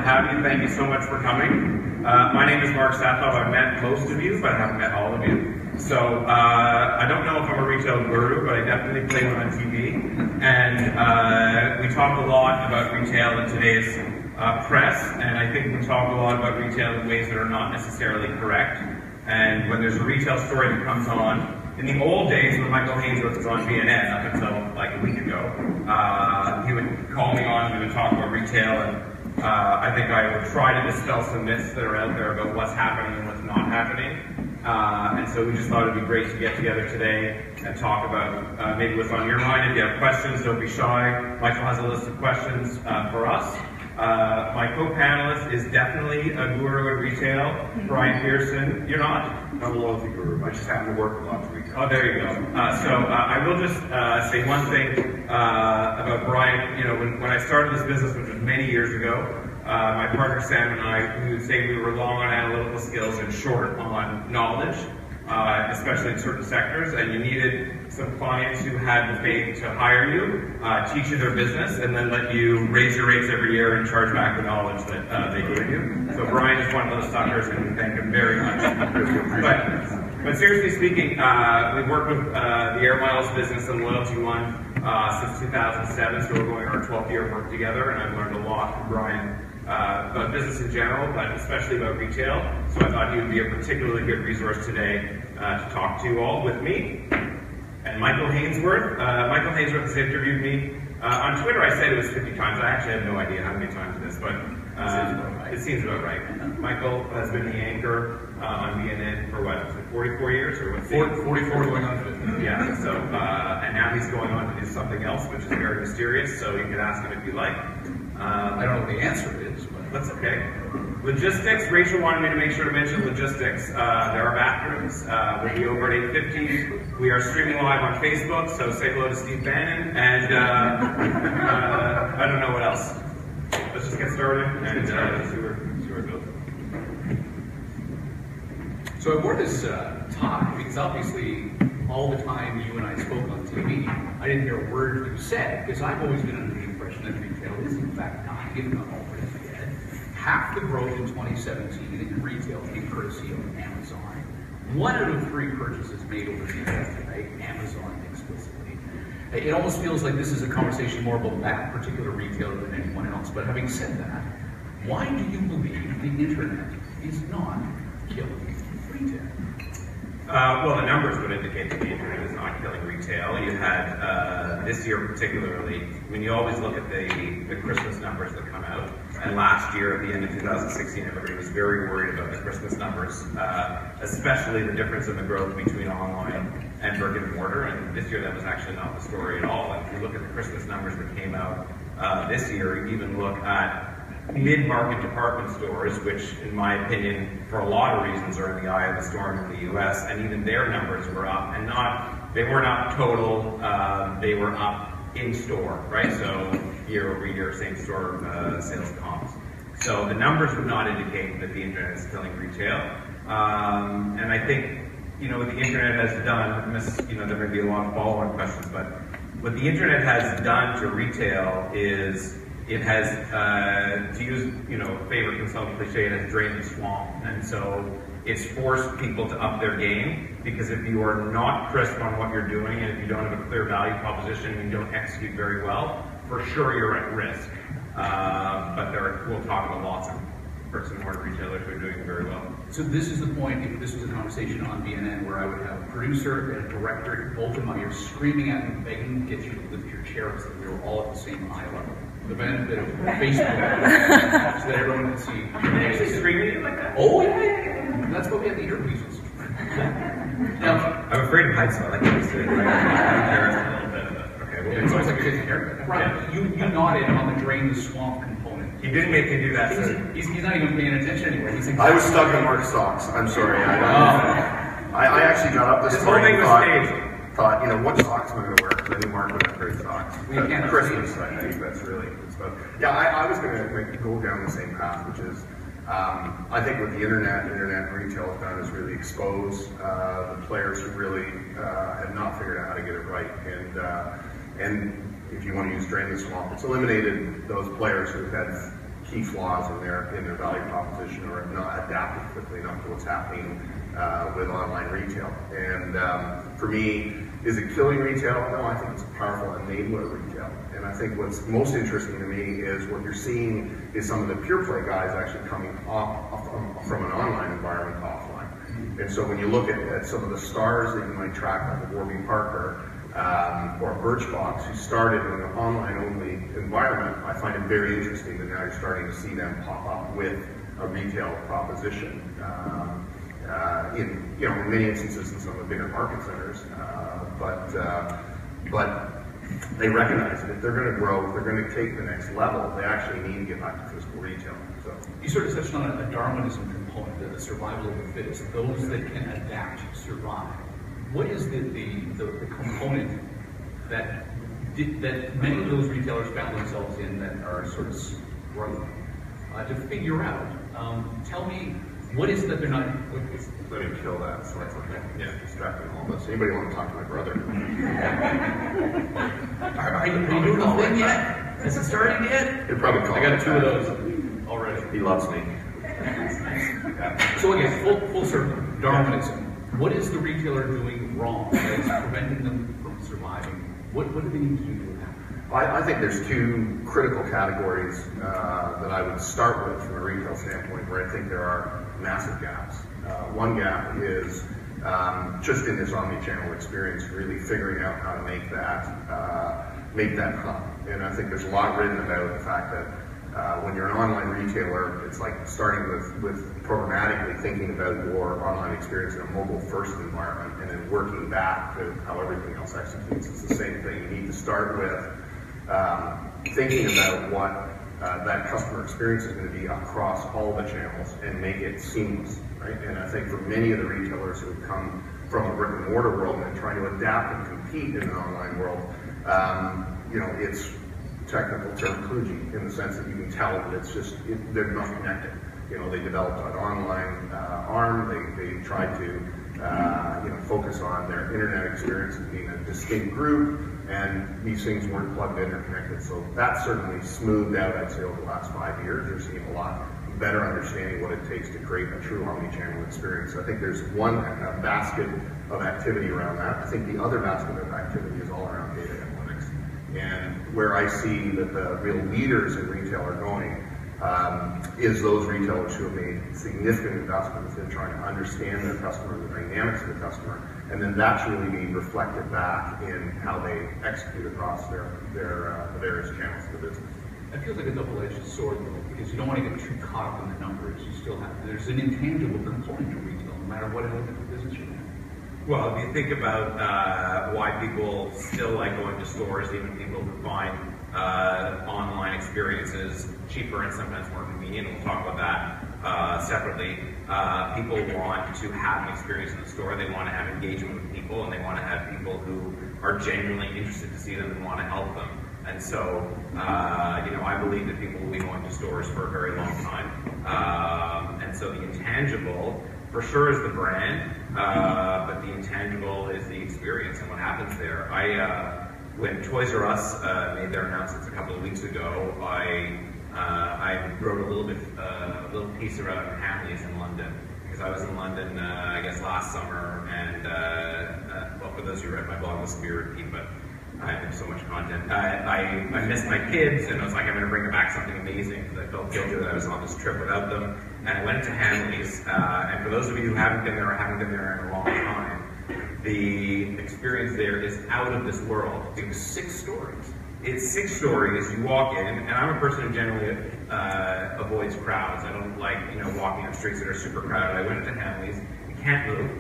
to have you. Thank you so much for coming. My name is Mark SATOV. I've met most of you, but I haven't met all of you. So I don't know if I'm a retail guru, but I definitely play one on TV. And we talk a lot about retail in today's press, and I think we talk a lot about retail in ways that are not necessarily correct. And when there's a retail story that comes on, in the old days when Michael Hainsworth was on BNN, up until like a week ago, he would call me on and we would talk about retail, and I think I would try to dispel some myths that are out there about what's happening and what's not happening. And so we just thought it'd be great to get together today and talk about maybe what's on your mind. If you have questions, don't be shy. Michael has a list of questions for us. My co-panelist is definitely a guru in retail, Bryan Pearson. You're not? I'm a loyalty guru. I just happen to work with lots of retail. Oh, there you go. I will just say one thing about Bryan. You know, when I started this business, which was many years ago, my partner Sam and I, we would say we were long on analytical skills and short on knowledge, especially in certain sectors, and you needed some clients who had the faith to hire you, teach you their business, and then let you raise your rates every year and charge back the knowledge that they gave you. So Bryan is one of those suckers, and we thank him very much. But seriously speaking, we've worked with the Air Miles business and LoyaltyOne since 2007, so we're going on our 12th year of work together, and I've learned a lot from Bryan about business in general, but especially about retail. So I thought he would be a particularly good resource today to talk to you all with me. And Michael Hainsworth. Michael Hainsworth has interviewed me on Twitter. I said it was 50 times. I actually have no idea how many times it is, but it seems about right. Michael has been the anchor on BNN for what, 44 years or what? 44 going on 50. Yeah, so, and now he's going on to do something else, which is very mysterious, so you can ask him if you like. I don't know what the answer is, but that's okay. Logistics, Rachel wanted me to make sure to mention logistics. There are bathrooms. We'll be over at 8:50. We are streaming live on Facebook, so say hello to Steve Bannon, and I don't know what else. Let's just get started and see where it goes. So I wore this tie because obviously all the time you and I spoke on TV, I didn't hear a word you said, because I've always been under the impression that retail is in fact not, if not already dead. Half the growth in 2017 in retail came courtesy of Amazon. 1 out of 3 purchases made over the internet today, Amazon explicitly. It almost feels like this is a conversation more about that particular retailer than anyone else. But having said that, why do you believe the internet is not killing retail? Well, the numbers would indicate that the internet is not killing retail. You had, this year particularly, when you always look at the Christmas numbers that come out, and last year at the end of 2016, everybody was very worried about the Christmas numbers, especially the difference in the growth between online and brick and mortar, and this year that was actually not the story at all. And if you look at the Christmas numbers that came out this year, you even look at mid-market department stores, which in my opinion, for a lot of reasons, are in the eye of the storm in the US, and even their numbers were up, and they were not total, they were up in store, right? So year over year, same store sales comps. So the numbers would not indicate that the internet is killing retail. And I think, you know, what the internet has done, there may be a lot of follow-on questions, but what the internet has done to retail is it has, to use, a favorite consultant cliche, it has drained the swamp. And so it's forced people to up their game, because if you are not crisp on what you're doing, and if you don't have a clear value proposition and you don't execute very well, for sure you're at risk. But we'll talk about lots of bricks and mortar retailers who are doing very well. So this is the point, if this was a conversation on BNN where I would have a producer and a director, both of my ears screaming at me, begging to get you to lift your chair so that we were all at the same eye level. The benefit of Facebook, so that everyone can see. They actually screaming at you like that? Oh yeah, that's why we have the earpieces. Now, I'm afraid of heights, so I like to see it. Okay, it's always like a kid's haircut. Right. You nodded on the drain the swamp component. He didn't make me do that. He's not even paying attention anymore. I was stuck on Mark's socks. I'm sorry. I actually got up this morning and thought, what socks am I going to wear? Because I knew Mark would have great socks. Christmas, I think that's really good stuff. Yeah, I was going to go down the same path, which is, I think what the internet and retail have done is really expose the players who really have not figured out how to get it right. And if you want to use drain the swamp, it's eliminated those players who've had key flaws in their value proposition, or have not adapted quickly enough to what's happening with online retail. And for me, is it killing retail? No, I think it's a powerful enabler of retail. And I think what's most interesting to me is what you're seeing is some of the pure play guys actually coming off from an online environment to offline. And so when you look at some of the stars that you might track, like a Warby Parker or a Birchbox, who started in an online-only environment, I find it very interesting that now you're starting to see them pop up with a retail proposition. In many instances in some of the bigger market centers, but they recognize that if they're going to grow, if they're going to take the next level, they actually need to get back to physical retail. So you sort of touched on a Darwinism component, the survival of the fittest, those that can adapt, survive. What is the component that many of those retailers found themselves in that are sort of struggling to figure out? Tell me, what is it that they're not? Let me kill that. So that's okay. Yeah, distracting all of us. Anybody want to talk to my brother? Are you doing the thing yet? Is it starting yet? You're probably calling. I got 2 of those already. He loves me. So again, full circle. Darwinism. What is the retailer doing wrong that is preventing them from surviving? What do they need to do with that? I think there's 2 critical categories that I would start with from a retail standpoint, where I think there are massive gaps. One gap is just in this omni-channel experience, really figuring out how to make that hub. And I think there's a lot written about the fact that when you're an online retailer, it's like starting with programmatically thinking about your online experience in a mobile-first environment, and then working back to how everything else executes. It's the same thing. You need to start with thinking about what that customer experience is going to be across all the channels and make it seamless, right? And I think for many of the retailers who have come from a brick and mortar world and trying to adapt and compete in an online world, it's technical term kludgy, in the sense that you can tell that it's just, they're not connected. They developed an online arm, they tried to focus on their internet experience as being a distinct group, and these things weren't plugged in or connected. So that certainly smoothed out, I'd say, over the last 5 years. You're seeing a lot better understanding what it takes to create a true omni-channel experience. I think there's one basket of activity around that. I think the other basket of activity is all around data analytics. And where I see that the real leaders in retail are going is those retailers who have made significant investments in trying to understand their customer, the dynamics of the customer, and then that's really being reflected back in how they execute across their various channels of the business. It feels like a double-edged sword, though, because you don't want to get too caught up in the numbers. You still have, there's an intangible component to retail, no matter what element of business you're in. Well, if you think about why people still like going to stores, even people who find online experiences cheaper and sometimes more convenient, we'll talk about that separately. People want to have an experience in the store, they want to have engagement with people, and they want to have people who are genuinely interested to see them and want to help them. And so, I believe that people will be going to stores for a very long time. And so the intangible, for sure, is the brand, but the intangible is the experience and what happens there. When Toys R Us made their announcements a couple of weeks ago, I wrote a little piece around Hamleys in London, because I was in London, I guess last summer, and well, for those who read my blog, this will be a repeat, but I have so much content. I missed my kids, and I was like, I'm going to bring back something amazing, because I felt guilty that I was on this trip without them. And I went to Hamleys, and for those of you who haven't been there or haven't been there in a long time, the experience there is out of this world. It was 6 stories. It's 6 stories. You walk in, and I'm a person who generally avoids crowds. I don't like walking on streets that are super crowded. I went into Hamleys. You can't move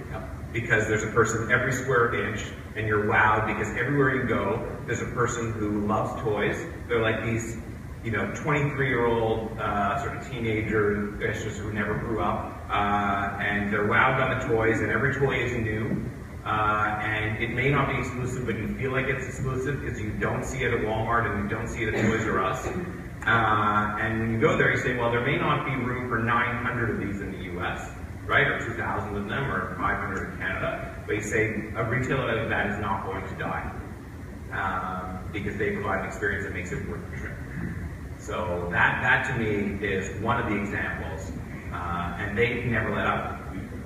because there's a person every square inch, and you're wowed because everywhere you go, there's a person who loves toys. They're like these 23-year-old sort of teenager who never grew up, and they're wowed by the toys, and every toy is new. And it may not be exclusive, but you feel like it's exclusive because you don't see it at Walmart and you don't see it at Toys R Us. And when you go there, you say, well, there may not be room for 900 of these in the US, right? Or 2,000 of them, or 500 in Canada. But you say a retailer like that is not going to die because they provide an experience that makes it worth the trip. So that to me is one of the examples, and they never let up.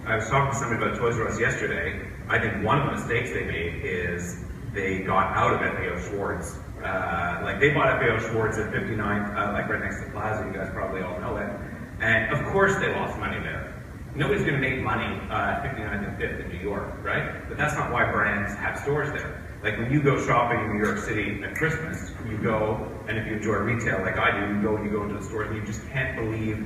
I was talking to somebody about Toys R Us yesterday. I think one of the mistakes they made is they got out of FAO Schwartz. Like they bought FAO Schwartz at 59, like right next to Plaza. You guys probably all know it. And of course they lost money there. Nobody's going to make money at 59th and 5th in New York, right? But that's not why brands have stores there. Like when you go shopping in New York City at Christmas, you go, and if you enjoy retail like I do, you go into the stores and you just can't believe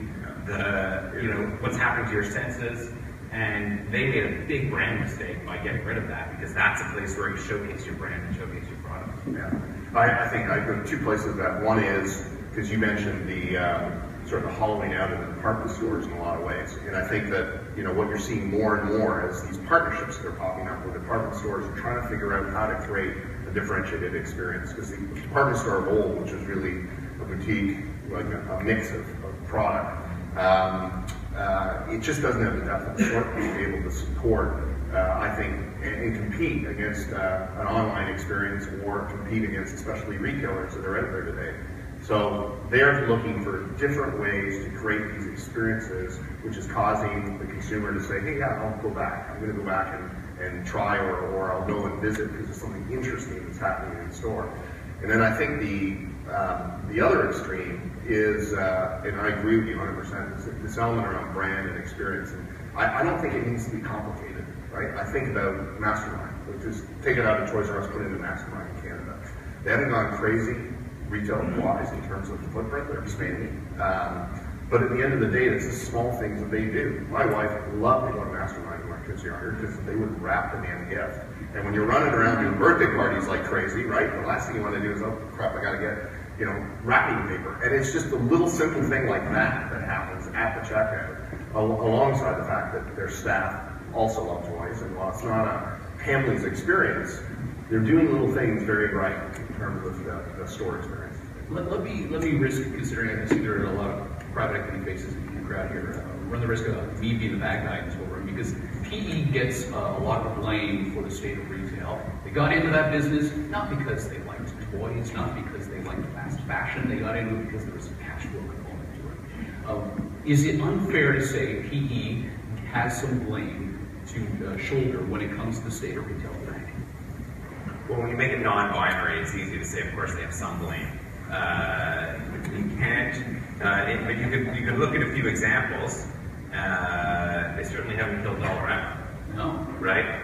what's happening to your senses. And they made a big brand mistake by getting rid of that, because that's a place where you showcase your brand and showcase your product. Yeah, I think I go to two places. That one is because you mentioned the sort of the hollowing out of the department stores in a lot of ways, and I think that what you're seeing more and more is these partnerships that are popping up with department stores and trying to figure out how to create a differentiated experience. Because the department store of old, which is really a boutique, like a mix of product. It just doesn't have the depth of assortment to be able to support, I think, and compete against an online experience or compete against especially retailers that are out there today. So they're looking for different ways to create these experiences, which is causing the consumer to say, hey, yeah, I'll go back. I'm going to go back and try, or I'll go and visit because there's something interesting that's happening in the store. And then I think the other extreme is, and I agree with you 100%, this element around brand and experience. And I don't think it needs to be complicated, right? I think about Mastermind. Just take it out of Toys R Us, put it into Mastermind in Canada. They haven't gone crazy retail-wise in terms of the footprint. They're expanding. But at the end of the day, it's the small things that they do. My wife loved to go to Mastermind when my kids were younger because they would wrap the damn gift. And when you're running around doing birthday parties like crazy, right, the last thing you want to do is, oh crap, I got to get, wrapping paper. And it's just a little simple thing like that happens at the checkout, alongside the fact that their staff also love toys. And while it's not a family's experience, they're doing little things very right in terms of the store experience. Let me risk, considering I see there are a lot of private equity faces in the crowd here, run the risk of me being the bad guy in this whole room, because PE gets a lot of blame for the state of retail. They got into that business not because they liked toys, not because they liked fast fashion. They got into it because there was a cash flow component to it. Is it unfair to say PE has some blame to shoulder when it comes to the state of retail today? Well, when you make it non-binary, it's easy to say, of course, they have some blame. You can't, but you could look at a few examples. They certainly haven't killed Dollarama. No. Right?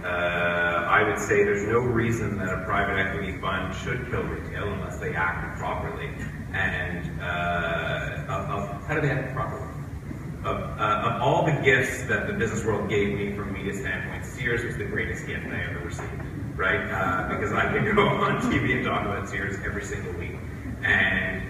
I would say there's no reason that a private equity fund should kill retail unless they act properly. And how do they act properly? Of all the gifts that the business world gave me from a media standpoint, Sears was the greatest gift I ever received, right? Because I could go on TV and talk about Sears every single week. And,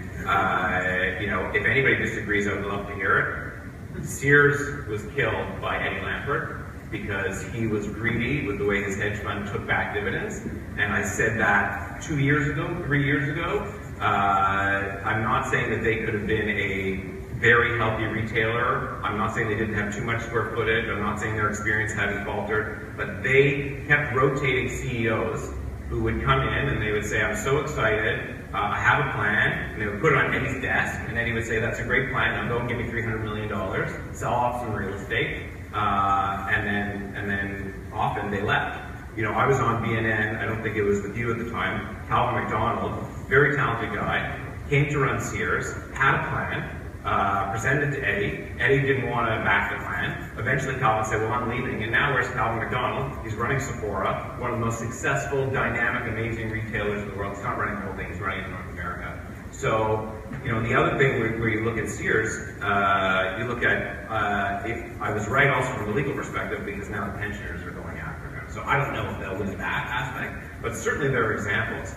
if anybody disagrees, I would love to hear it. Sears was killed by Eddie Lampert because he was greedy with the way his hedge fund took back dividends. And I said that 2 years ago, 3 years ago. I'm not saying that they could have been a very healthy retailer. I'm not saying they didn't have too much square footage. I'm not saying their experience hadn't faltered, but they kept rotating CEOs who would come in and they would say, I'm so excited, I have a plan, and they would put it on Eddie's desk, and Eddie would say, that's a great plan, now go and give me $300 million, sell off some real estate, and then often they left. I was on BNN, I don't think it was with you at the time, Calvin McDonald, very talented guy, came to run Sears, had a plan, presented to Eddie. Eddie didn't want to back the plan. Eventually Calvin said, well, I'm leaving. And now where's Calvin McDonald? He's running Sephora, one of the most successful, dynamic, amazing retailers in the world. He's not running the whole thing, he's running in North America. So, the other thing where you look at Sears, you look at, I was right also from the legal perspective because now the pensioners are going after him. So I don't know if they'll win that aspect, but certainly there are examples.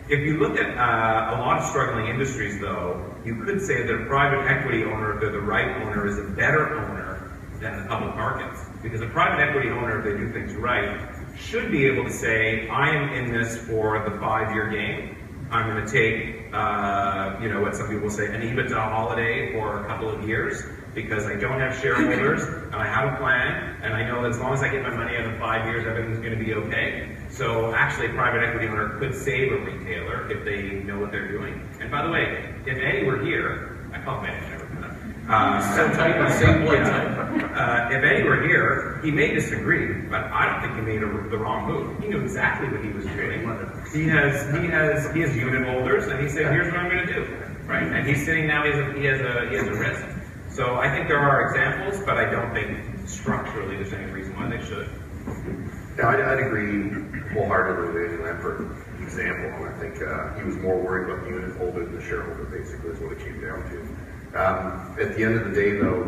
If you look at a lot of struggling industries, though, you could say that a private equity owner, if they're the right owner, is a better owner than the public markets. Because a private equity owner, if they do things right, should be able to say, I am in this for the 5-year game. I'm going to take, what some people say, an EBITDA holiday for a couple of years. because I don't have shareholders, and I have a plan, and I know that as long as I get my money out in 5 years, everything's going to be okay. So actually, a private equity owner could save a retailer if they know what they're doing. And by the way, if Eddie were here, I call him Eddie, never mind. So tight, same blood type. If Eddie were here, he may disagree, but I don't think he made the wrong move. He knew exactly what he was doing. He has unit holders, and he said, "Here's what I'm going to do." Right, and he's sitting now. He has a risk. So I think there are examples, but I don't think structurally there's any reason why they should. Yeah, I'd agree wholeheartedly with the Lampert example. And I think he was more worried about the unit holder than the shareholder, basically, is what it came down to. At the end of the day, though,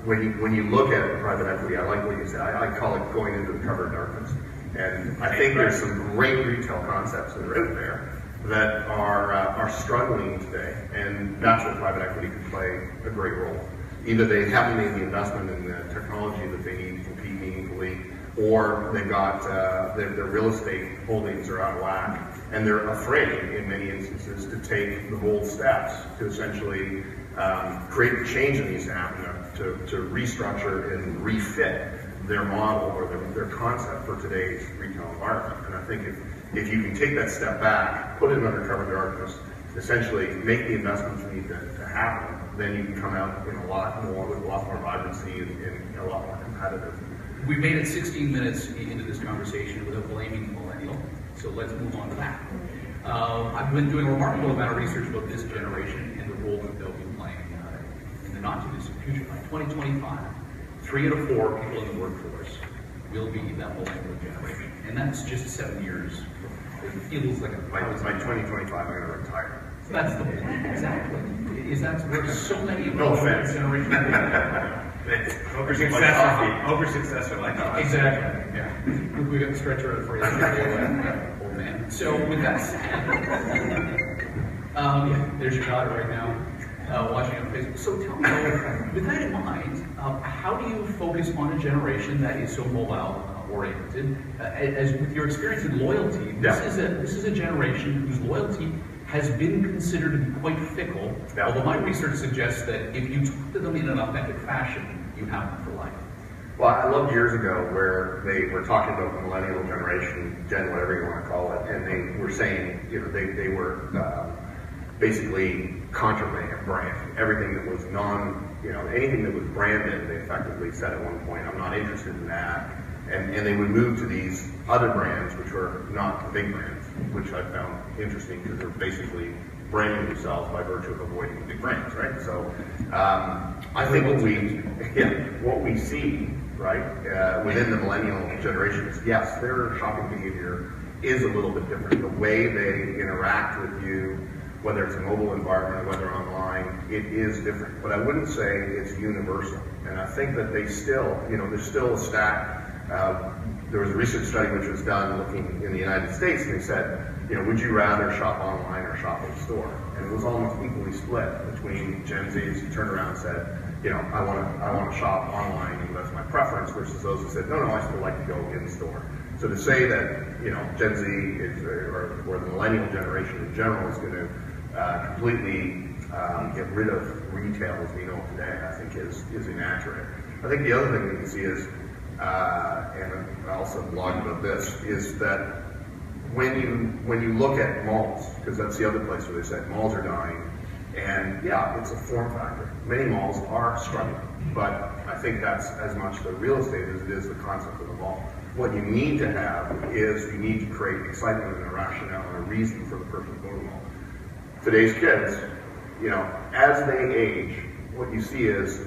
when you look at private equity, I like what you said. I call it going into the cover of darkness. And I think there's some great retail concepts that are out there that are struggling today, and that's where private equity can play a great role. Either they haven't made the investment in the technology that they need to compete meaningfully, or they've got their real estate holdings are out of whack, and they're afraid in many instances to take the bold steps to essentially create the change that needs to happen to restructure and refit their model or their concept for today's retail environment. And I think if you can take that step back, put it under cover of darkness, essentially make the investments that need to happen, then you can come out in with a lot more vibrancy and a lot more competitive. We made it 16 minutes into this conversation without blaming the millennial, so let's move on to that. I've been doing a remarkable amount of research about this generation and the role that they'll be playing in the not-too-distant future. By 2025, 3 out of 4 people in the workforce will be that millennial generation, and that's just 7 years. It feels like By 2025, I'm going to retire. That's the point, exactly. Is that where so many of No the offense. generation? Hope your successor like us. Exactly. Yeah. We got the stretcher out for you, old man. So with that said, yeah, there's your daughter right now, watching on Facebook. So tell me, with that in mind, how do you focus on a generation that is so mobile oriented? As with your experience in loyalty, this is a generation whose loyalty has been considered to be quite fickle. Although my research suggests that if you talk to them in an authentic fashion, you have them for life. Well, I loved years ago where they were talking about the millennial generation, Gen whatever you want to call it, and they were saying, they were basically contraband brand. Everything that was anything that was branded, they effectively said at one point, I'm not interested in that. And they would move to these other brands, which were not the big brands, which I found interesting because they're basically branding themselves by virtue of avoiding the big brands, right? So I think what we see, right, within the millennial generation is, yes, their shopping behavior is a little bit different. The way they interact with you, whether it's a mobile environment or whether online, it is different. But I wouldn't say it's universal. And I think that they still, there's still a stat. There was a research study which was done looking in the United States, and they said, would you rather shop online or shop in store? And it was almost equally split between Gen Zs who turned around and said, I want to shop online, and that's my preference, versus those who said, no, I still like to go in store. So to say that Gen Z is, or the millennial generation in general is going to completely get rid of retail as we know it today, I think is inaccurate. I think the other thing we can see is, and I also blogged about this, is that when you look at malls, because that's the other place where they said malls are dying, and yeah, it's a form factor. Many malls are struggling, but I think that's as much the real estate as it is the concept of the mall. What you need to have is you need to create excitement and a rationale and a reason for the person to go to the mall. Today's kids, as they age, what you see is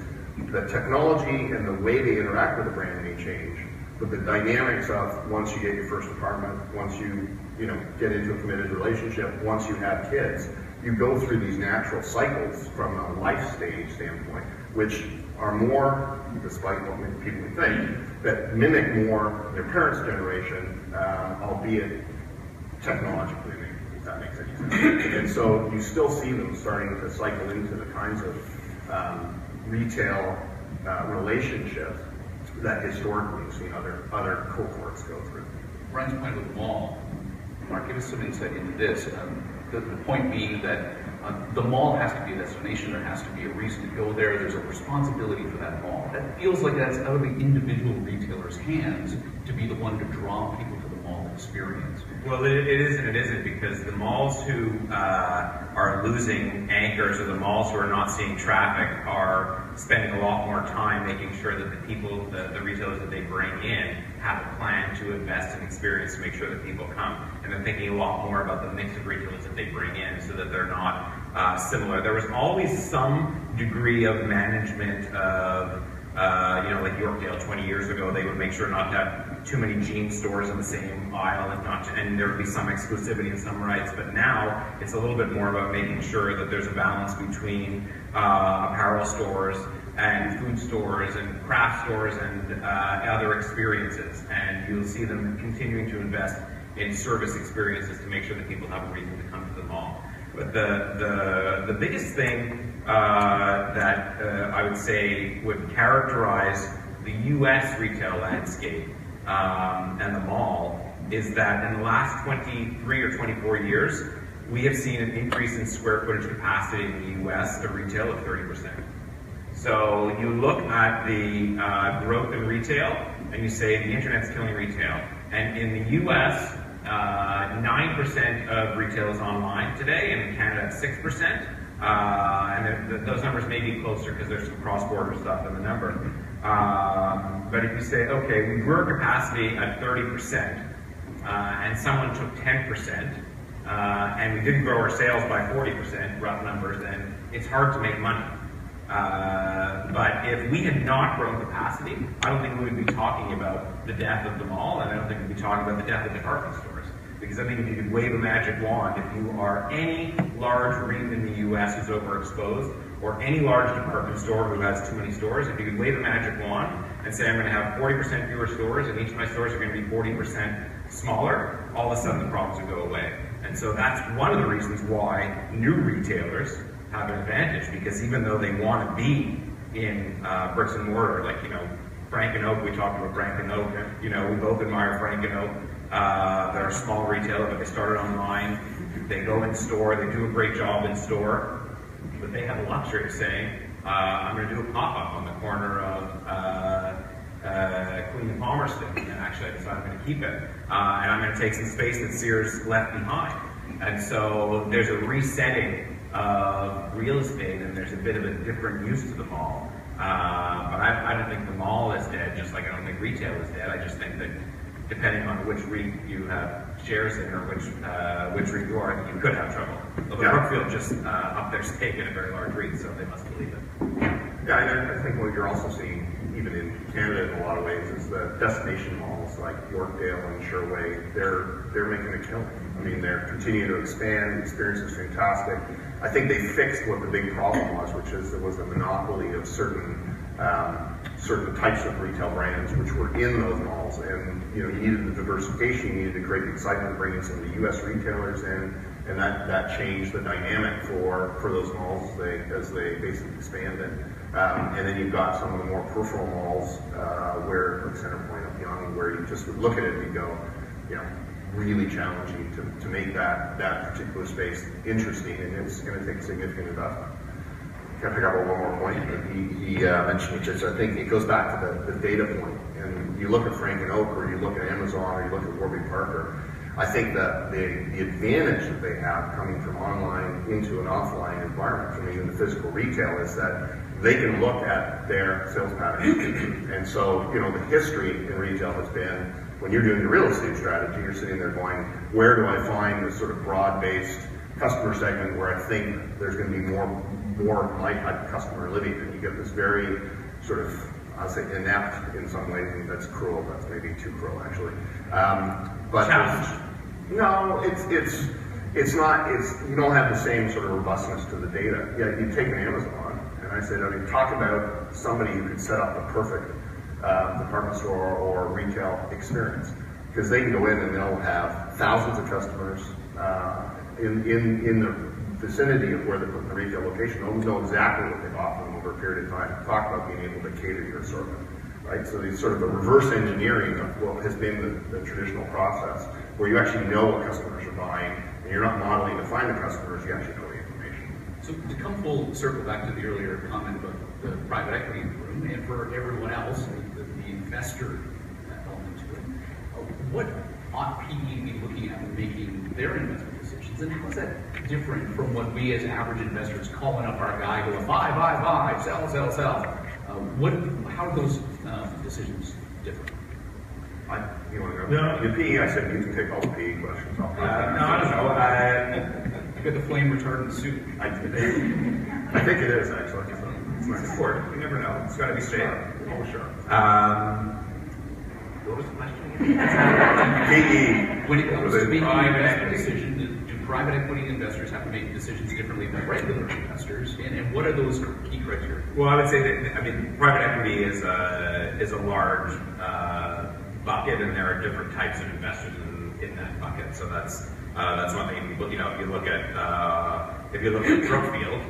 the technology and the way they interact with the brand may change, but the dynamics of once you get your first apartment, once you get into a committed relationship, once you have kids, you go through these natural cycles from a life stage standpoint, which are more, despite what many people think, that mimic more their parents' generation, albeit technologically, if that makes any sense. And so you still see them starting to cycle into the kinds of retail relationships that historically we've seen other cohorts go through. Brian's point with the mall, Mark, give us some insight into this. The point being that The mall has to be a destination. There has to be a reason to go there. There's a responsibility for that mall. That feels like that's out of the individual retailer's hands to be the one to draw people to the mall experience. Well, it is and it isn't, because the malls who are losing anchors, or the malls who are not seeing traffic, are spending a lot more time making sure that the people, the retailers that they bring in, have a plan to invest in experience to make sure that people come. And they're thinking a lot more about the mix of retailers that they bring in, so that they're not similar. There was always some degree of management of, like Yorkdale 20 years ago, they would make sure not to have too many jeans stores in the same aisle, and there would be some exclusivity and some rights. But now it's a little bit more about making sure that there's a balance between apparel stores and food stores and craft stores and other experiences. And you'll see them continuing to invest in service experiences to make sure that people have a reason to come to the mall. But the biggest thing that I would say would characterize the U.S. retail landscape and the mall is that in the last 23 or 24 years, we have seen an increase in square footage capacity in the U.S. of retail of 30%. So you look at the growth in retail and you say the internet's killing retail. And in the U.S., 9% of retail is online today, and in Canada it's 6%. And those numbers may be closer because there's some cross-border stuff in the number. But if you say, okay, we grew our capacity at 30%, and someone took 10%, and we didn't grow our sales by 40%, rough numbers, then it's hard to make money. But if we had not grown capacity, I don't think we would be talking about the death of the mall, and I don't think we'd be talking about the death of department stores. Because I think if you could wave a magic wand, if you are any large REIT in the US who's overexposed, or any large department store who has too many stores, if you could wave a magic wand and say, I'm going to have 40% fewer stores, and each of my stores are going to be 40% smaller, all of a sudden the problems would go away. And so that's one of the reasons why new retailers have an advantage, because even though they want to be in bricks and mortar, like, Frank and Oak, we talked about Frank and Oak, we both admire Frank and Oak. They're a small retailer, but they started online. They go in store, they do a great job in store, but they have the luxury of saying, I'm going to do a pop-up on the corner of Queen and Palmerston, and actually I decided I'm going to keep it. And I'm going to take some space that Sears left behind. And so there's a resetting of real estate, and there's a bit of a different use to the mall. But I don't think the mall is dead, just like I don't think retail is dead. I just think that depending on which REIT you have shares in, or which REIT you are, you could have trouble. But Brookfield just upped their stake in a very large REIT, so they must believe it. Yeah, and I think what you're also seeing, even in Canada in a lot of ways, is the destination malls like Yorkdale and Sherway, they're making a killing. I mean, they're continuing to expand, the experience is fantastic. I think they fixed what the big problem was, which is there was a monopoly of certain types of retail brands which were in those malls, and you needed the diversification, you needed to create the excitement, bringing some of the U.S. retailers in, and that changed the dynamic for those malls as they basically expanded. And then you've got some of the more peripheral malls where, like Centerpoint up Young, where you just would look at it and you go, really challenging to make that particular space interesting, and it's going to take significant investment. Can I pick up on one more point that he mentioned, which is, I think it goes back to the data point. And you look at Frank and Oak, or you look at Amazon, or you look at Warby Parker, I think that the advantage that they have coming from online into an offline environment, coming into physical retail, is that they can look at their sales patterns. And so, the history in retail has been, when you're doing your real estate strategy, you're sitting there going, where do I find this sort of broad-based customer segment where I think there's going to be more my type of customer living, and you get this very sort of, I'll say, inept in some ways, and that's cruel. That's maybe too cruel, actually. But no, it's not. You don't have the same sort of robustness to the data. Yeah, you take an Amazon, and I said, talk about somebody who could set up the perfect department store or retail experience, because they can go in and they'll have thousands of customers in the vicinity of where they're putting the retail location. They'll know exactly what they've offered them over a period of time. Talk about being able to cater your assortment, right? So it's sort of a reverse engineering of what has been the traditional process, where you actually know what customers are buying, and you're not modeling to find the customers, you actually know the information. So to come full circle back to the earlier comment about the private equity in the room, and for everyone else, the investor element to it, what ought PE be looking at when making their investment decisions, and how is that different from what we as average investors calling up our guy going buy, sell, how are those decisions different? You want to go? No. The PE, I said you can take all the PE questions. No, I don't know. You got the flame retardant suit. I think it is, actually. It's important. You never know. It's got to be straight. Oh, sure. What was the question? PE. When it comes to making an investment decision, do private equity investors have to make decisions differently than regular investors? And what are those key criteria? Well, I would say that, private equity is a large bucket, and there are different types of investors in that bucket. So that's one thing. If you look at Brookfield,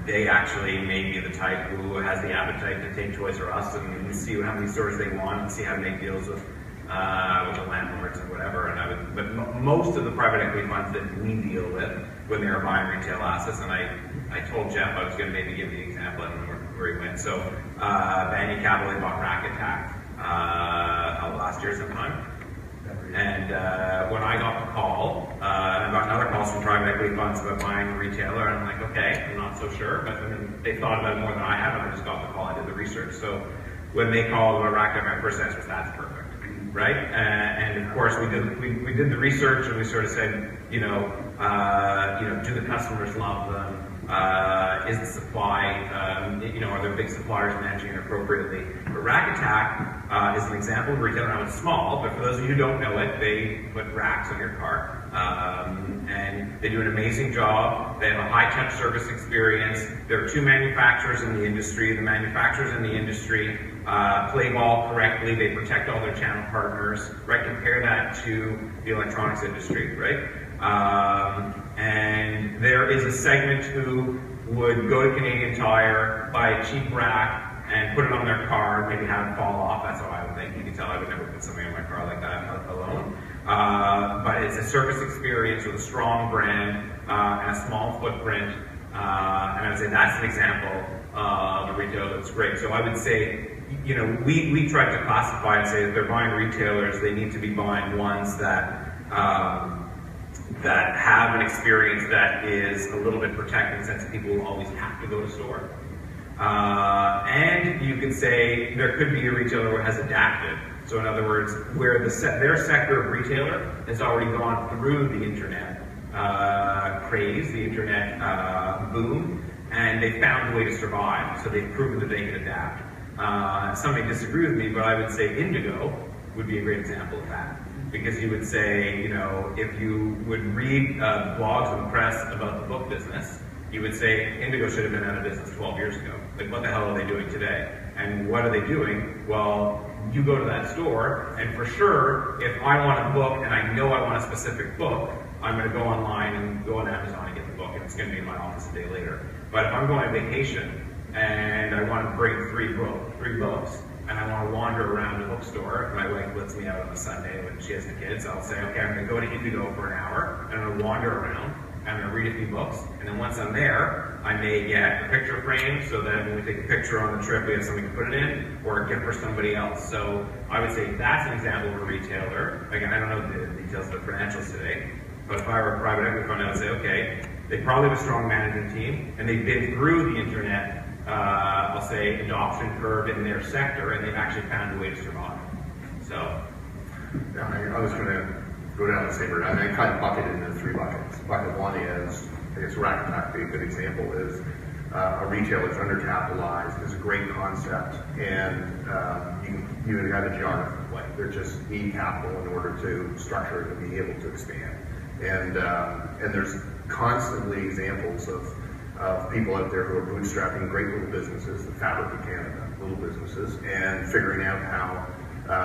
they actually may be the type who has the appetite to take Toys R Us and see how many stores they want and see how to make deals with the landlords and whatever. But most of the private equity funds that we deal with when they're buying retail assets, and I told Jeff I was going to maybe give the example, I don't know where he went. So Banyan Capital, they bought Rack Attack last year sometime. And when I got the call, I got another call from private equity funds about buying a retailer, and I'm like, okay, I'm not so sure, but they thought about it more than I had, and I just got the call, I did the research. So when they called about Rack Attack, my first answer was, that's perfect, right? And of course, we did the research, and we sort of said, do the customers love them? Is the supply, are there big suppliers managing it appropriately? But Rack Attack is an example of a retailer. Now it's small, but for those of you who don't know it, they put racks on your car. And they do an amazing job. They have a high-touch service experience. There are two manufacturers in the industry. The manufacturers in the industry play ball correctly. They protect all their channel partners, right? Compare that to the electronics industry, right? And there is a segment who would go to Canadian Tire, buy a cheap rack, and put it on their car, maybe have it fall off. That's how I would think. You can tell I would never put something on my car like that alone. But it's a service experience with a strong brand and a small footprint. And I would say that's an example of a retailer that's great. So I would say, we tried to classify and say that they're buying retailers, they need to be buying ones that that have an experience that is a little bit protected in the sense that people will always have to go to store. And you could say there could be a retailer who has adapted. So in other words, where their sector of retailer has already gone through the internet craze, the internet boom, and they found a way to survive. So they've proven that they can adapt. Some may disagree with me, but I would say Indigo would be a great example of that. Because you would say, if you would read blogs in the press about the book business, you would say Indigo should have been out of business 12 years ago. Like, what the hell are they doing today? And what are they doing? Well, you go to that store, and for sure, if I want a book and I know I want a specific book, I'm going to go online and go on Amazon and get the book, and it's going to be in my office a day later. But if I'm going on vacation and I want to bring three books, and I want to wander around the bookstore, my wife lets me out on a Sunday when she has the kids, I'll say, okay, I'm going to go to Indigo for an hour, and I'm going to wander around, and I'm going to read a few books, and then once I'm there, I may get a picture frame, so that when we take a picture on the trip, we have something to put it in, or a gift for somebody else. So I would say that's an example of a retailer. Again, I don't know the details of the financials today, but if I were a private equity fund, I would say, okay, they probably have a strong management team, and they've been through the internet I'll say, adoption curve in their sector, and they've actually found a way to survive. So, yeah, I was going to go down the same route. I mean, I kind of bucket it into three buckets. Bucket one is, I guess Rack Attack being a good example, is a retailer that's undercapitalized, is a great concept, and you have a geography play. They just need capital in order to structure it and be able to expand. And there's constantly examples of people out there who are bootstrapping great little businesses, the fabric of Canada, little businesses, and figuring out how,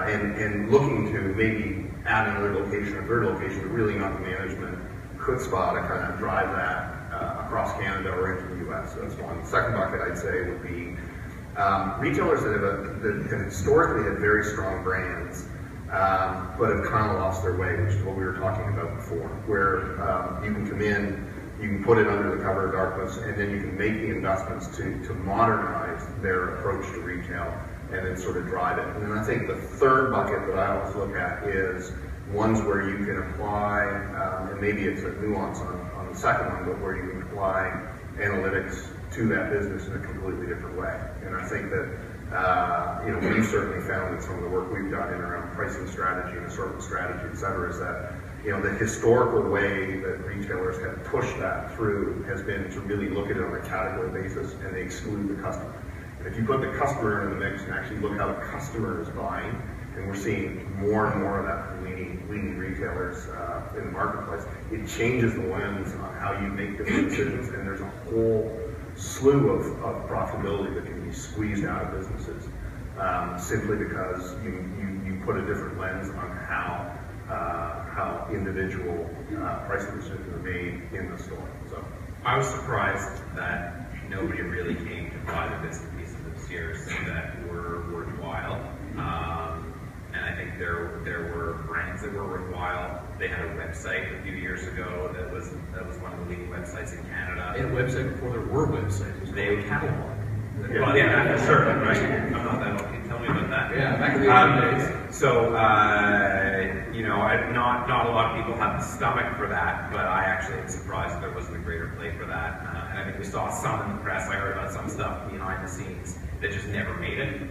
and looking to maybe add another location, a third location, but really not the management chutzpah to kind of drive that across Canada or into the U.S. So that's one. The second bucket, I'd say, would be retailers that have historically had very strong brands, but have kind of lost their way, which is what we were talking about before, where you can come in, you can put it under the cover of darkness, and then you can make the investments to modernize their approach to retail and then sort of drive it. And then I think the third bucket that I always look at is ones where you can apply, and maybe it's a nuance on the second one, but where you can apply analytics to that business in a completely different way. And I think that we've certainly found that some of the work we've done in around pricing strategy and assortment strategy, et cetera, is that the historical way that retailers have pushed that through has been to really look at it on a category basis, and they exclude the customer. And if you put the customer in the mix and actually look how the customer is buying, and we're seeing more and more of that from leading retailers in the marketplace, it changes the lens on how you make different decisions, and there's a whole slew of profitability that can be squeezed out of businesses simply because you put a different lens on how individual pricing decisions are made in the store. So I was surprised that nobody really came to buy the bits and pieces of Sears that were worthwhile. And I think there were brands that were worthwhile. They had a website a few years ago that was one of the leading websites in Canada. They had a website before there were websites. They would catalog. Well, yeah, for sure, right? I'm not that old. Can you tell me about that? Yeah, back in the old days. So, not a lot of people have the stomach for that, but I actually am surprised there wasn't a greater play for that. And I think we saw some in the press. I heard about some stuff behind the scenes that just never made it.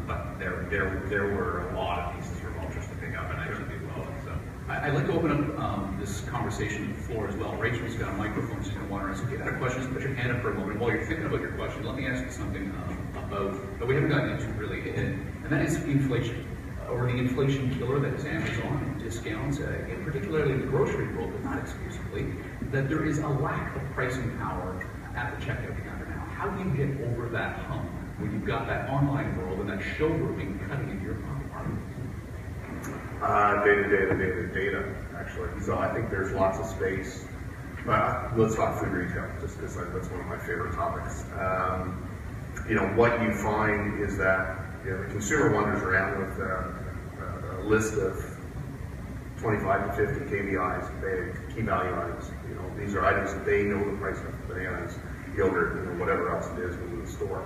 But there were a lot of pieces for vultures to pick up and actually do well. So I'd like to open up this conversation to the floor as well. Rachel's got a microphone, she's going to want to ask. If you have a question, just put your hand up for a moment. While you're thinking about your question, let me ask you something about that we haven't gotten into really, and that is inflation, or the inflation killer that is Amazon and discounts, in particularly in the grocery world, but not exclusively, that there is a lack of pricing power at the checkout counter now. How do you get over that hump when you've got that online world and that showrooming cutting into your pocket? Data, actually. So I think there's lots of space. Let's talk food retail, just because that's one of my favorite topics. What you find is that the consumer wanders around with a list of 25 to 50 KVIs, key value items. These are items that they know the price of: bananas, yogurt, whatever else it is within the store.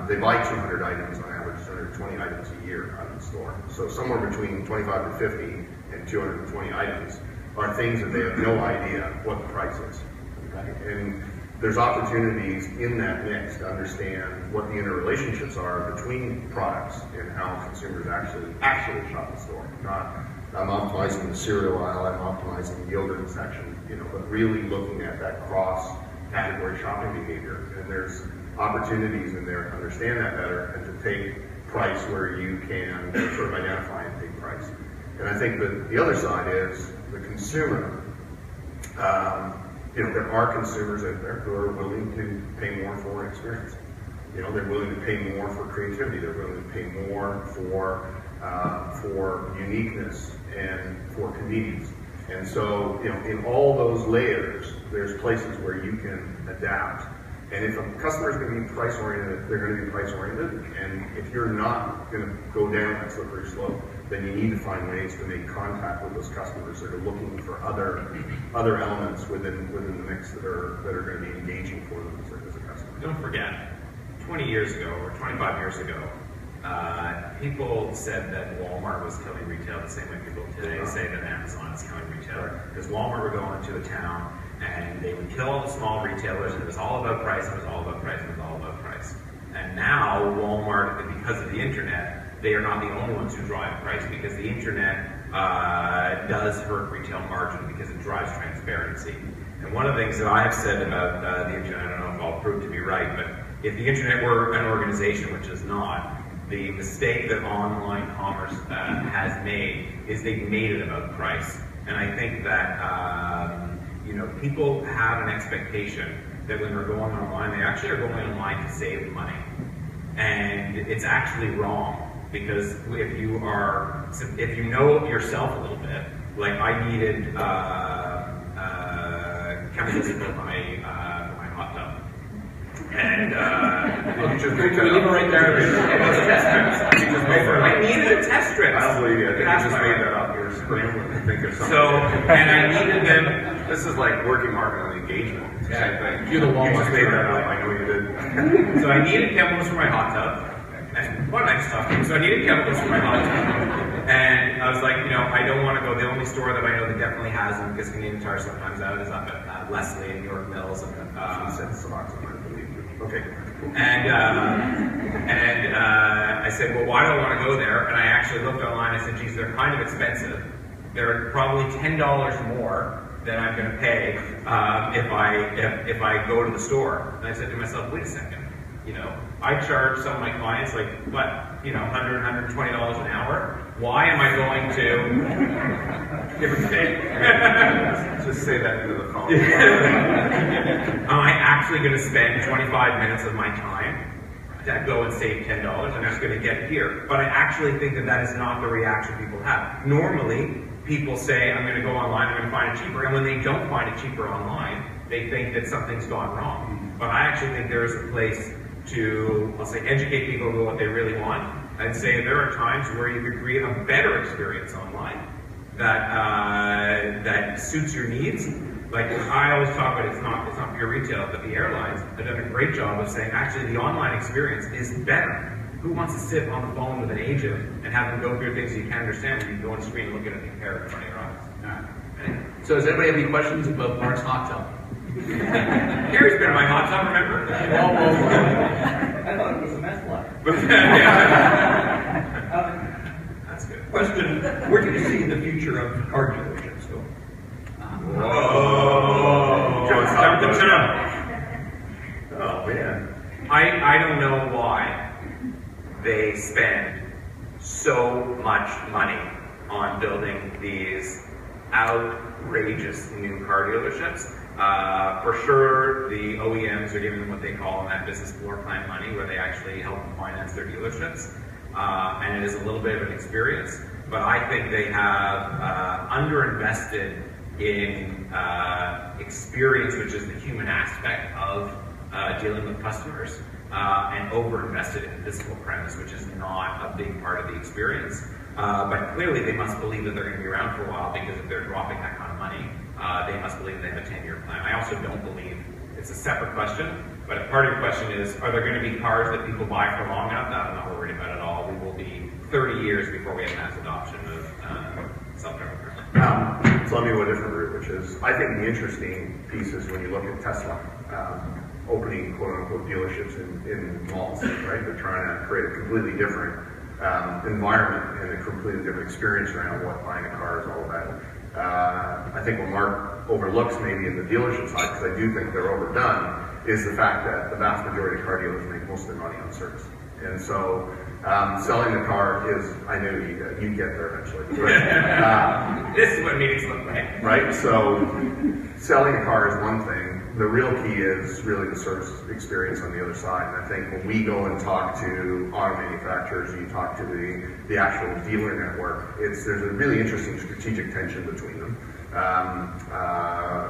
They buy 200 items on average, 220 items a year out of the store. So somewhere between 25 to 50 and 220 items are things that they have no idea what the price is. Okay? And there's opportunities in that mix to understand what the interrelationships are between products and how consumers actually shop the store. Not, I'm optimizing the cereal aisle, I'm optimizing the yogurt section, but really looking at that cross-category shopping behavior. And there's opportunities in there to understand that better and to take price where you can sort of identify and take price. And I think that the other side is the consumer. There are consumers out there who are willing to pay more for an experience. They're willing to pay more for creativity. They're willing to pay more for uniqueness and for convenience. And so, in all those layers, there's places where you can adapt. And if a customer is going to be price oriented, they're going to be price oriented. And if you're not going to go down that slippery slope, then you need to find ways to make contact with those customers that are looking for other elements within the mix that are going to be engaging for them as a customer. Don't forget, 20 years ago or 25 years ago, people said that Walmart was killing retail the same way people today say that Amazon is killing retail. Because Walmart would go into a town and they would kill all the small retailers, and it was all about price, it was all about price, it was all about price. And now Walmart, because of the internet, they are not the only ones who drive price, because the internet does hurt retail margin because it drives transparency. And one of the things that I have said about the internet, I don't know if I'll prove to be right, but if the internet were an organization, which is not, the mistake that online commerce has made is they've made it about price. And I think that people have an expectation that when they're going online, they actually are going online to save money. And it's actually wrong, because if you know yourself a little bit, like I needed chemicals for my hot tub. And can we leave it right there? I needed a test strip. I don't believe you. I think you just made that up. We're scrambling to think of something. So, and I needed them. This is like working market on engagement. Same thing. You're the You just made that up. I know you did. So I needed chemicals for my hot tub. And why did I just talk to you? So I needed chemicals for my hot tub. And I was like, you know, I don't want to go. The only store that I know that definitely has them, because Canadian Tire sometimes out, is up at Leslie and York Mills. And Okay. And I said, well, why do I want to go there? And I actually looked online. I said, geez, they're kind of expensive. They're probably $10 more than I'm going to pay if I go to the store. And I said to myself, wait a second. You know, I charge some of my clients like what, you know, $100, $120 an hour. Why am I going to give or take? Just say that into the phone. Am I actually going to spend 25 minutes of my time to go and save $10? I'm just going to get it here. But I actually think that that is not the reaction people have. Normally, people say, I'm going to go online, I'm going to find it cheaper. And when they don't find it cheaper online, they think that something's gone wrong. But I actually think there is a place to, I'll say, educate people about what they really want, and say there are times where you could create a better experience online that suits your needs. Like I always talk about, it's not pure retail, but the airlines have done a great job of saying actually the online experience is better. Who wants to sit on the phone with an agent and have them go through things you can't understand when you can go on the screen and look at it and compare it in front of your eyes? So does anybody have any questions about Mark's hot tub? Gary's been in my hot tub, remember? I thought it was a meth lab. That's good. Question, where do you see the future of car dealerships going? Whoa! Joe's Jump the talking jump. Oh man. I don't know why they spend so much money on building these outrageous new car dealerships. For sure, the OEMs are giving them what they call that business floor plan money, where they actually help them finance their dealerships. And it is a little bit of an experience, but I think they have underinvested in experience, which is the human aspect of dealing with customers, and overinvested in physical premise, which is not a big part of the experience. But clearly they must believe that they're going to be around for a while, because if they're dropping that kind of money, they must believe they have a 10-year plan. I also don't believe, it's a separate question, but a part of your question is, are there going to be cars that people buy for long enough? That I'm not worried about at all. We will be 30 years before we have mass adoption of self-driving cars. So let me go a different route, which is, I think the interesting piece is when you look at Tesla opening quote-unquote dealerships in malls, right? They're trying to create a completely different environment and a completely different experience around what buying a car is all about. I think what Mark overlooks maybe in the dealership side, because I do think they're overdone, is the fact that the vast majority of car dealers make most of their money on service. And so selling the car is, I knew you'd get there eventually. Right? This is what meetings look like. Right? So selling a car is one thing. The real key is really the service experience on the other side. And I think when we go and talk to auto manufacturers, you talk to the actual dealer network, there's a really interesting strategic tension between them.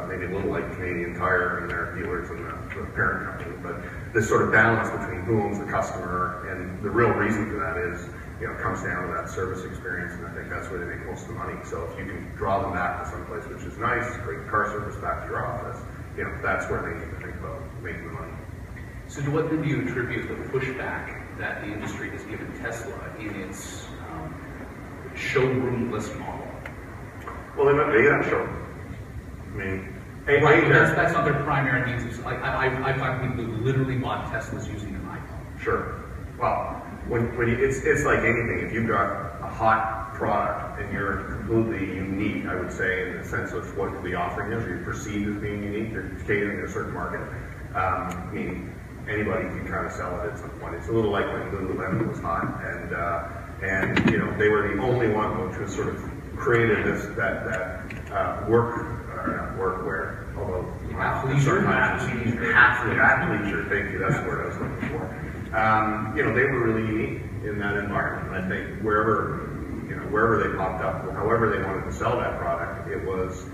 Maybe a little like Canadian Tire and their dealers and the parent company, but this sort of balance between who owns the customer, and the real reason for that is, you know, it comes down to that service experience, and I think that's where they make most of the money. So if you can draw them back to someplace which is nice, bring car service back to your office, you know, that's where they need to think about making the money. So to what then do you attribute the pushback that the industry has given Tesla in its showroom-less model? Well, they got show. I mean, right, that's not their primary means of, like, I find people who literally bought Teslas using an iPhone. Sure. Well, when you, it's like anything. If you've got a hot product and you're completely unique, I would say, in the sense of what the offering is, or you're perceived as being unique, you're catering to a certain market. I mean, anybody can kind of sell it at some point. It's a little like when Lululemon was hot, and you know, they were the only one which was sort of created that workwear, although athleisure, thank you, that's the word I was looking for. You know, they were really unique in that environment. And I think wherever they popped up, however they wanted to sell that product, it was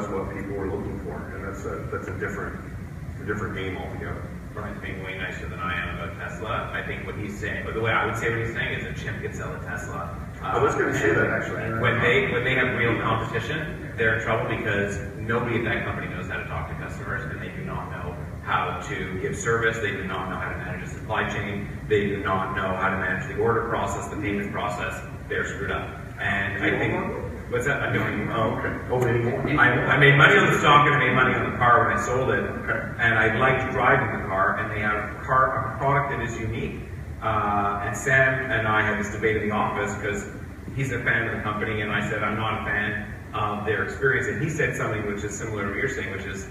what people were looking for, and that's a different game altogether. Brian's being way nicer than I am about Tesla. I think what he's saying, or the way I would say what he's saying, is a chimp could sell a Tesla I was going to say that actually. When they have real competition, they're in trouble because nobody at that company knows how to talk to customers, and they do not know how to give service. They do not know how to manage a supply chain. They do not know how to manage the order process, the payment process. They're screwed up. And I think, what's that? I'm doing. Oh, okay. Oh, anymore. I made money on the stock and I made money on the car when I sold it. Okay. And I liked driving the car, and they have a product that is unique. And Sam and I had this debate in the office because he's a fan of the company, and I said I'm not a fan of their experience. And he said something which is similar to what you're saying, which is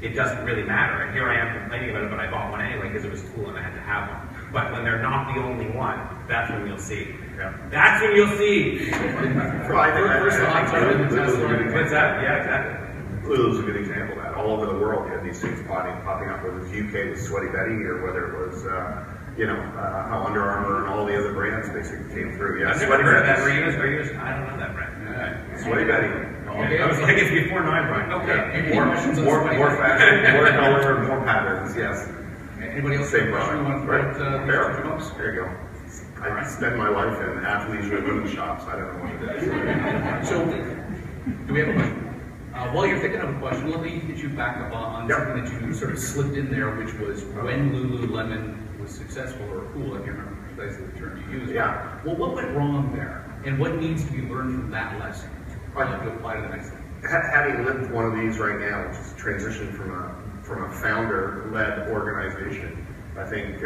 it doesn't really matter. And here I am complaining about it, but I bought one anyway because it was cool and I had to have one. But when they're not the only one, that's when you'll see. Yeah. That's when you'll see. First the hot tub and the Tesla. What's that? Yeah, exactly. Lulu's a good example of that. All over the world, you had these things popping up, whether it was UK with Sweaty Betty or whether it was, how Under Armour and all the other brands basically came through. Yeah, I've never heard of that. I don't know that brand. Sweaty Betty. Okay. I was like, it's before 9, Brian. Okay. More fashion, more color, more patterns, yes. Anybody else? Same question product, you right? want to There you go. I spend my life in athleisure women's shops. I don't know what it is. So, do we have a question? While you're thinking of a question, let me get you back up on something that you sort of slipped in there, which was when Lululemon was successful or cool. I can't remember precisely the term you used. Yeah. Well, what went wrong there, and what needs to be learned from that lesson to apply to the next thing? Having lived one of these right now, which is a transition from a founder-led organization, I think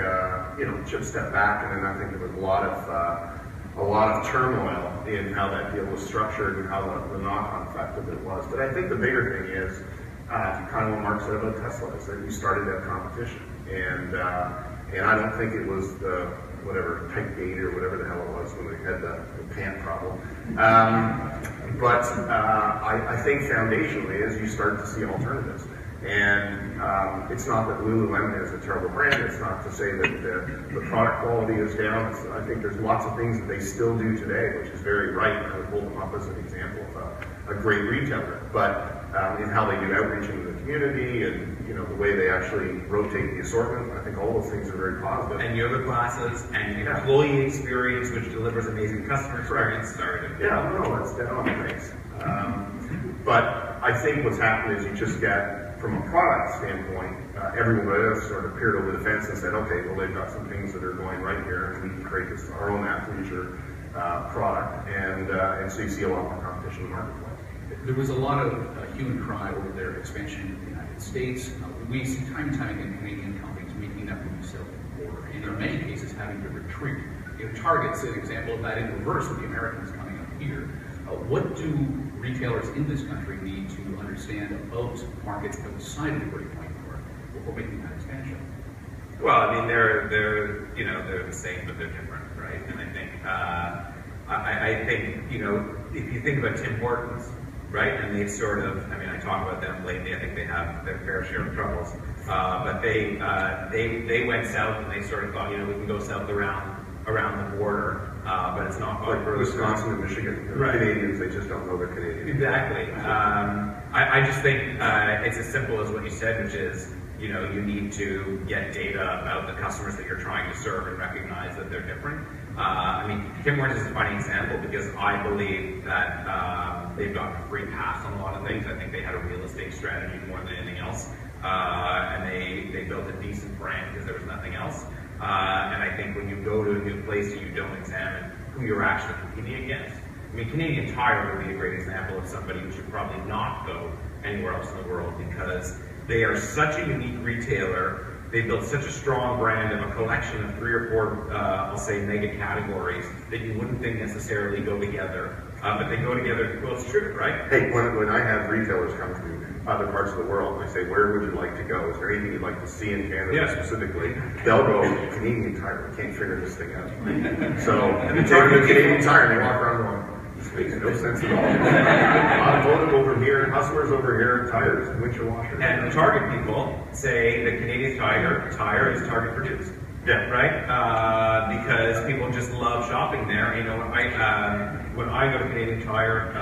Chip stepped back, and then I think there was a lot of turmoil in how that deal was structured and how the knock-on effect of it was. But I think the bigger thing is kind of what Mark said about Tesla, is that you started that competition, and I don't think it was the whatever type 8 or whatever the hell it was when they had the pant problem. But I think foundationally, as you start to see alternatives. And it's not that Lululemon is a terrible brand. It's not to say that the product quality is down. I think there's lots of things that they still do today, which is very right. And I would hold them up as an example of a great retailer. But in how they do outreach into the community and the way they actually rotate the assortment, I think all those things are very positive. And yoga classes and employee experience, which delivers amazing customer experience. Yeah, no, that's dead on. Thanks. But I think what's happened is you just get, from a product standpoint, everyone else sort of peered over the fence and said, okay, well, they've got some things that are going right here, and we can create our own athleisure product. And so you see a lot more competition in the marketplace. There was a lot of hue and cry over their expansion in the United States. We see time and time again Canadian companies making that move south of the border, and in many cases having to retreat. Target's an example of that in reverse with the Americans coming up here. What do retailers in this country need to understand about markets outside of the Great White North before making that expansion? Well, I mean, they're the same, but they're different, right? And I think if you think about Tim Hortons, right? And they've sort of, I talk about them lately. I think they have their fair share of troubles, but they went south and they sort of thought, we can go south around the border, but it's not like Wisconsin and Michigan. Right. Canadians, they just don't know they're Canadian. Exactly. I just think it's as simple as what you said, which is you need to get data about the customers that you're trying to serve and recognize that they're different. Tim Hortons is a funny example because I believe that they've gotten a free pass on a lot of things. I think they had a real estate strategy more than anything else, and they built a decent brand because there was nothing else. And I think when you go to a new place and you don't examine who you're actually competing against, Canadian Tire would be a great example of somebody who should probably not go anywhere else in the world because they are such a unique retailer. They built such a strong brand of a collection of 3 or 4, I'll say, mega categories that you wouldn't think necessarily go together, but they go together. Well, it's true, right? Hey, when I have retailers come to other parts of the world, and I say, where would you like to go? Is there anything you'd like to see in Canada specifically? They'll go, Canadian Tire. We can't figure this thing out. So they take them to Canadian Tire and they walk around going, this makes no sense at all. Automotive over here, Hustlers over here, tires, windshield washers. And the Target people say that Canadian Tire is Target produced. Yeah. Right? Because people just love shopping there. When I go to Canadian Tire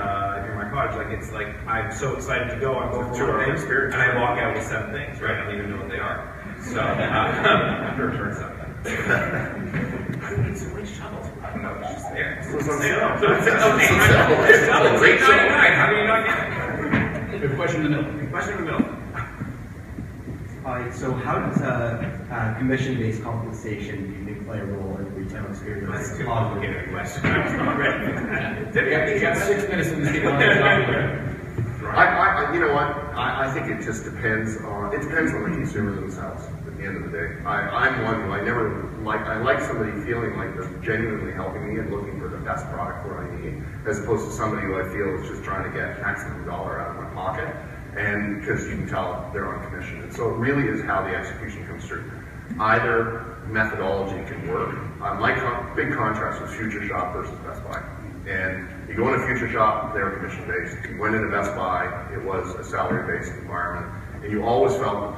near my cottage, it's like I'm so excited to go. I'm going for one thing, and I walk out with 7 things. Right? I don't even know what they are. So after return something. I need so many shovels. I don't know. It's just Yeah. So it's on sale. $8.99. How do you not get it? Good question in the middle. Question in the middle. Hi, so how does commission-based compensation uniquely play a role in retail experience? That's too complicated a question. I was not ready for that. You got 6 minutes in this meeting. You know what? I think it just depends on the consumer themselves at the end of the day. I'm one who I like somebody feeling like they're genuinely helping me and looking for the best product what I need, as opposed to somebody who I feel is just trying to get maximum dollar out of my pocket. And because you can tell they're on commission. And so it really is how the execution comes through. Either methodology can work. My big contrast was Future Shop versus Best Buy. And you go into Future Shop, they're commission-based. You went into Best Buy, it was a salary-based environment. And I always felt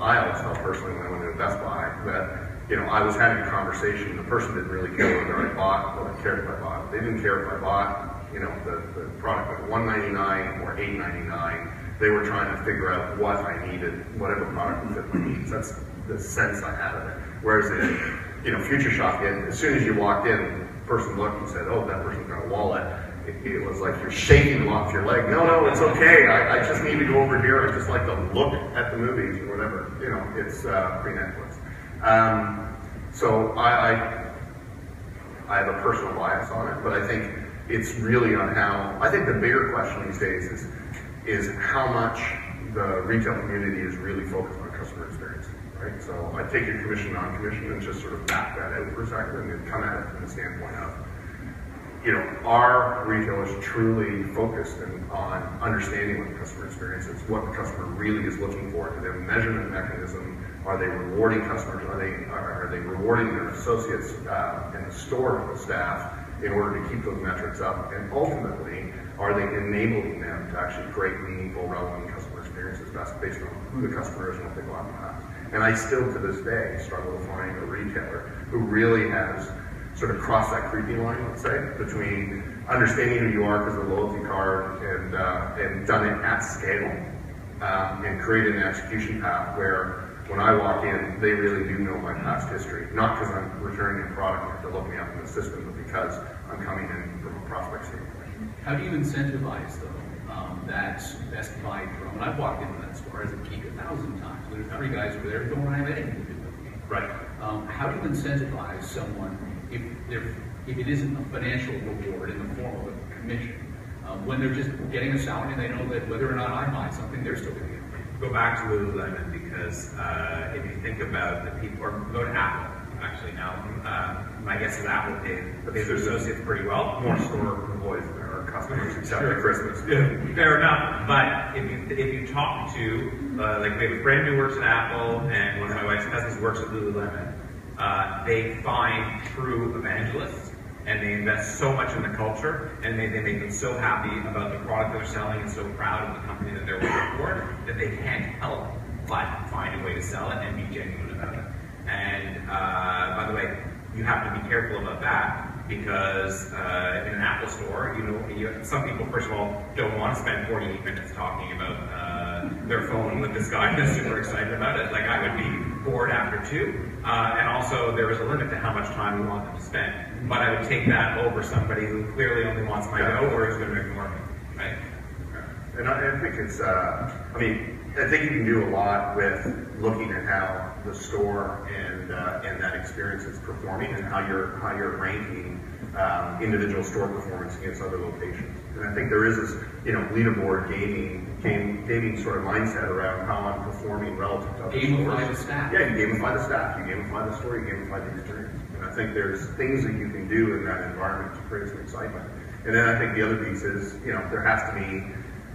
personally when I went into Best Buy that, I was having a conversation, the person didn't really care whether I bought or cared if I bought. They didn't care if I bought, the product at $199 or $899. They were trying to figure out what I needed, whatever product would fit my needs. That's the sense I had of it. Whereas in, Future Shop, as soon as you walked in, the person looked and said, "Oh, that person's got a wallet." It was like you're shaking them off your leg. No, it's okay. I just need to go over here. I just like to look at the movies or whatever. It's pre-Netflix. So I have a personal bias on it, but I think it's really on how. I think the bigger question these days is how much the retail community is really focused on customer experience, right? So I take your commission, non-commission, and just sort of back that out for a second and then come at it from the standpoint of, are retailers truly focused on understanding what the customer experience is, what the customer really is looking for? Do they have a measurement mechanism? Are they rewarding customers? Are they rewarding their associates and the store staff in order to keep those metrics up? And ultimately, are they enabling them to actually create meaningful, relevant customer experiences based on who the customer is and what they want to have? And I still, to this day, struggle to find a retailer who really has sort of crossed that creepy line, let's say, between understanding who you are because of the loyalty card and done it at scale and created an execution path where when I walk in, they really do know my past history. Not because I'm returning a product or they're looking up in the system, but because I'm coming in from a prospect standpoint. How do you incentivize, though, that Best Buy drone? I've walked into that store as a geek 1,000 times. There's 3 guys over there who don't have anything to do with me. Right. How do you incentivize someone if it isn't a financial reward in the form of a commission? When they're just getting a salary and they know that whether or not I buy something, they're still going to get paid. Go back to Lululemon because if you think about the people, or go to Apple. Actually, now my guess is Apple pays their associates pretty well. More store employees than our customers, except at Christmas. Fair enough. But if you talk to like we have a friend who works at Apple and one of my wife's cousins works at Lululemon, they find true evangelists and they invest so much in the culture and they make them so happy about the product they're selling and so proud of the company that they're working for that they can't help but find a way to sell it and be genuine about it. And by the way, you have to be careful about that because in an Apple store, some people, first of all, don't want to spend 48 minutes talking about their phone with this guy who's super excited about it. Like I would be bored after 2. And also there is a limit to how much time we want them to spend. But I would take that over somebody who clearly only wants my dough or is going to make more money, right? And I think it's, I think you can do a lot with looking at how the store and that experience is performing and how you're ranking individual store performance against other locations. And I think there is this, leaderboard gaming sort of mindset around how I'm performing relative to other stores. Gamify the staff. Yeah, you gamify the staff, you gamify the store, you gamify the experience. And I think there's things that you can do in that environment to create some excitement. And then I think the other piece is, there has to be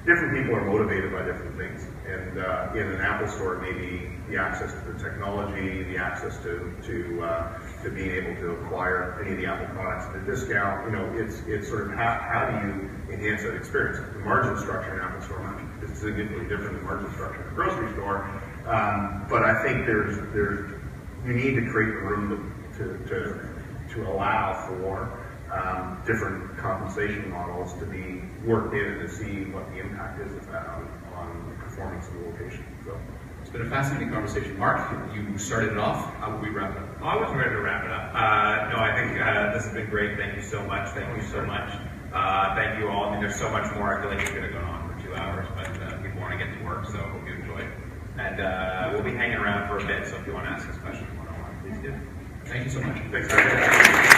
different people are motivated by different things. And in an Apple store, maybe the access to the technology, the access to being able to acquire any of the Apple products at a discount, it's sort of how do you enhance that experience? The margin structure in Apple store is significantly different than the margin structure in a grocery store. But I think you need to create the room to allow for different compensation models to be worked in and to see what the impact is of that on performance of the location. So. been a fascinating conversation. Mark, you started it off. How would we wrap it up? Oh, I wasn't ready to wrap it up. No, I think this has been great. Thank you so much. Thank you so much. Thank you all. I mean, there's so much more. I feel like we could have gone on for 2 hours, but people want to get to work, so I hope you enjoyed. And we'll be hanging around for a bit, so if you want to ask us questions one-on-one, please do. Thank you so much. Thanks,